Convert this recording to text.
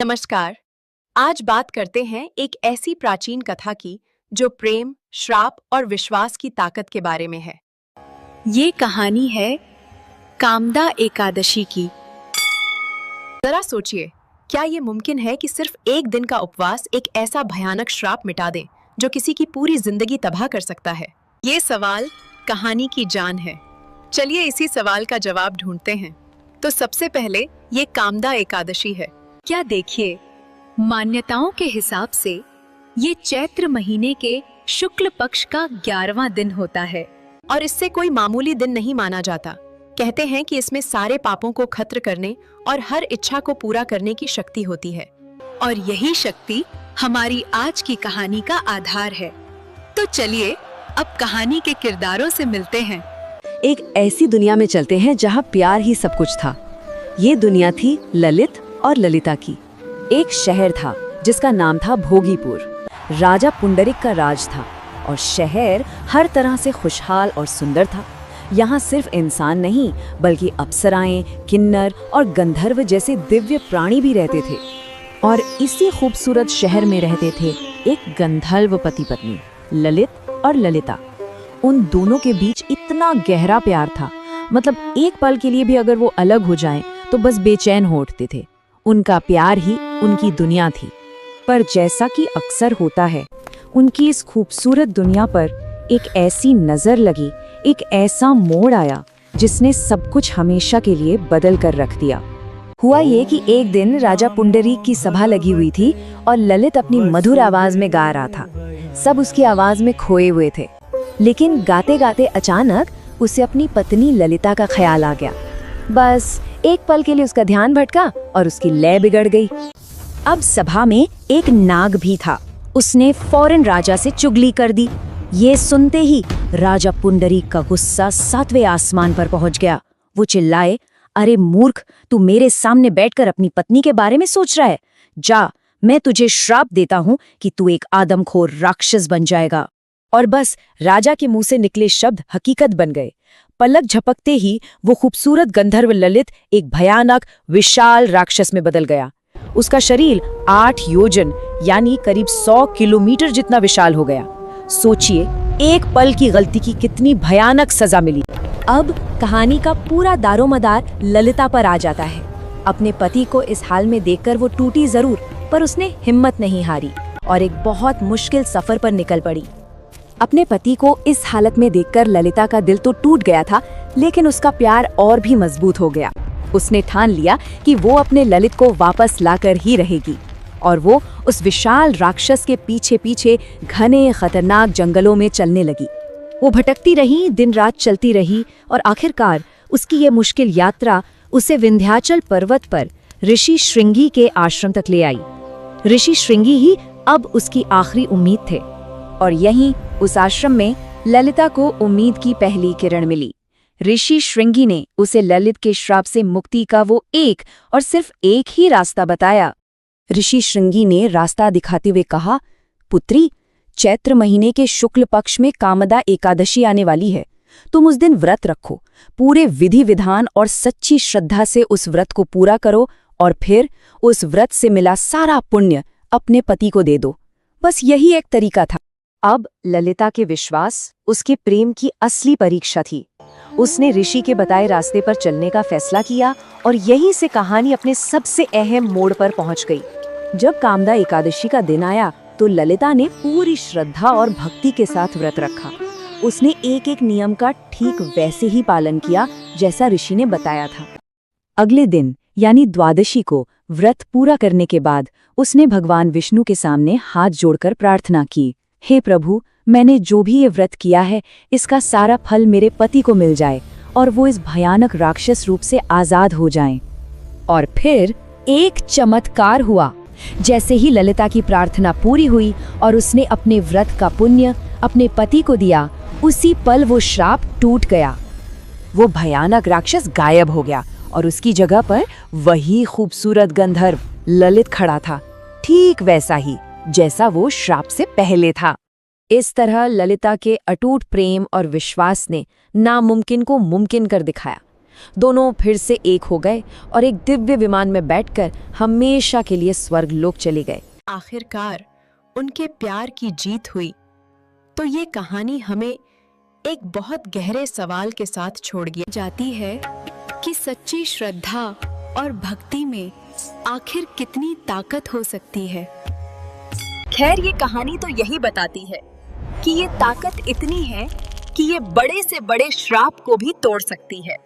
नमस्कार। आज बात करते हैं एक ऐसी प्राचीन कथा की जो प्रेम, श्राप और विश्वास की ताकत के बारे में है। ये कहानी है कामदा एकादशी की। जरा सोचिए, क्या ये मुमकिन है कि सिर्फ एक दिन का उपवास एक ऐसा भयानक श्राप मिटा दे जो किसी की पूरी जिंदगी तबाह कर सकता है? ये सवाल कहानी की जान है। चलिए इसी सवाल का जवाब ढूंढते हैं। तो सबसे पहले ये कामदा एकादशी है। क्या देखिए, मान्यताओं के हिसाब से ये चैत्र महीने के शुक्ल पक्ष का 11वां दिन होता है और इससे कोई मामूली दिन नहीं माना जाता। कहते हैं कि इसमें सारे पापों को खत्म करने और हर इच्छा को पूरा करने की शक्ति होती है। और यही शक्ति हमारी आज की कहानी का आधार है। तो चलिए अब कहानी के किरदारों से मिलते हैं। एक ऐसी दुनिया में चलते हैं जहाँ प्यार ही सब कुछ था। ये दुनिया थी ललित और ललिता की। एक शहर था जिसका नाम था भोगीपुर। राजा पुंडरिक का राज था और शहर हर तरह से खुशहाल और सुंदर था। यहाँ सिर्फ इंसान नहीं बल्कि अप्सराएं, किन्नर और गंधर्व जैसे दिव्य प्राणी भी रहते थे। और इसी खूबसूरत शहर में रहते थे एक गंधर्व पति पत्नी, ललित और ललिता। उन दोनों के बीच इतना गहरा प्यार था, मतलब एक पल के लिए भी अगर वो अलग हो जाएं तो बस बेचैन हो उठते थे। उनका प्यार ही उनकी दुनिया थी। पर जैसा कि अक्सर होता है, उनकी इस खूबसूरत दुनिया पर एक ऐसी नजर लगी, एक ऐसा मोड़ आया जिसने सब कुछ हमेशा के लिए बदल कर रख दिया। हुआ ये कि एक दिन राजा पुंडरीक की सभा लगी हुई थी और ललित अपनी मधुर आवाज में गा रहा था। सब उसकी आवाज में खोए हुए थे, लेकिन गाते गाते अचानक उसे अपनी पत्नी ललिता का ख्याल आ गया। बस एक पल के लिए उसका ध्यान भटका और उसकी लय बिगड़ गई। अब सभा में एक नाग भी था। उसने फौरन राजा से चुगली कर दी। ये सुनते ही राजा पुंडरीक का गुस्सा 7वें आसमान पर पहुंच गया। वो चिल्लाए, अरे मूर्ख, तू मेरे सामने बैठकर अपनी पत्नी के बारे में सोच रहा है? जा, मैं तुझे श्राप देता हूँ कि तू एक आदमखोर राक्षस बन जाएगा। और बस राजा के मुंह से निकले शब्द हकीकत बन गए। पलक झपकते ही वो खूबसूरत गंधर्व ललित एक भयानक विशाल राक्षस में बदल गया। उसका शरीर 8 योजन यानी करीब 100 किलोमीटर जितना विशाल हो गया। सोचिए, एक पल की गलती की कितनी भयानक सजा मिली। अब कहानी का पूरा दारोमदार ललिता पर आ जाता है। अपने पति को इस हाल में देखकर वो टूटी जरूर, पर उसने हिम्मत नहीं हारी और एक बहुत मुश्किल सफर पर निकल पड़ी। अपने पति को इस हालत में देखकर ललिता का दिल तो टूट गया था, लेकिन उसका प्यार और भी मजबूत हो गया। उसने ठान लिया कि वो अपने ललित को वापस लाकर ही रहेगी और वो उस विशाल राक्षस के पीछे पीछे घने खतरनाक जंगलों में चलने लगी। वो भटकती रही, दिन रात चलती रही और आखिरकार उसकी ये मुश्किल यात्रा उसे विंध्याचल पर्वत पर ऋषि श्रृंगी के आश्रम तक ले आई। ऋषि श्रृंगी ही अब उसकी आखिरी उम्मीद थे और यहीं उस आश्रम में ललिता को उम्मीद की पहली किरण मिली। ऋषि श्रृंगी ने उसे ललित के श्राप से मुक्ति का वो एक और सिर्फ एक ही रास्ता बताया। ऋषि श्रृंगी ने रास्ता दिखाते हुए कहा, पुत्री, चैत्र महीने के शुक्ल पक्ष में कामदा एकादशी आने वाली है। तुम उस दिन व्रत रखो, पूरे विधि विधान और सच्ची श्रद्धा से उस व्रत को पूरा करो और फिर उस व्रत से मिला सारा पुण्य अपने पति को दे दो। बस यही एक तरीका था। अब ललिता के विश्वास उसके प्रेम की असली परीक्षा थी। उसने ऋषि के बताए रास्ते पर चलने का फैसला किया और यहीं से कहानी अपने सबसे अहम मोड़ पर पहुंच गई। जब कामदा एकादशी का दिन आया तो ललिता ने पूरी श्रद्धा और भक्ति के साथ व्रत रखा। उसने एक एक नियम का ठीक वैसे ही पालन किया जैसा ऋषि ने बताया था। अगले दिन यानी द्वादशी को व्रत पूरा करने के बाद उसने भगवान विष्णु के सामने हाथ जोड़कर प्रार्थना की, हे प्रभु, मैंने जो भी ये व्रत किया है इसका सारा फल मेरे पति को मिल जाए और वो इस भयानक राक्षस रूप से आजाद हो जाएं। और फिर एक चमत्कार हुआ। जैसे ही ललिता की प्रार्थना पूरी हुई और उसने अपने व्रत का पुण्य अपने पति को दिया, उसी पल वो श्राप टूट गया। वो भयानक राक्षस गायब हो गया और उसकी जगह पर वही खूबसूरत गंधर्व ललित खड़ा था, ठीक वैसा ही जैसा वो श्राप से पहले था। इस तरह ललिता के अटूट प्रेम और विश्वास ने नामुमकिन को मुमकिन कर दिखाया। दोनों फिर से एक हो गए और एक दिव्य विमान में बैठकर हमेशा के लिए स्वर्गलोक चले गए। आखिरकार उनके प्यार की जीत हुई। तो ये कहानी हमें एक बहुत गहरे सवाल के साथ छोड़ गई जाती है कि सच्ची श्रद्धा और भक्ति में आखिर कितनी ताकत हो सकती है। खैर, ये कहानी तो यही बताती है कि ये ताकत इतनी है कि ये बड़े से बड़े श्राप को भी तोड़ सकती है।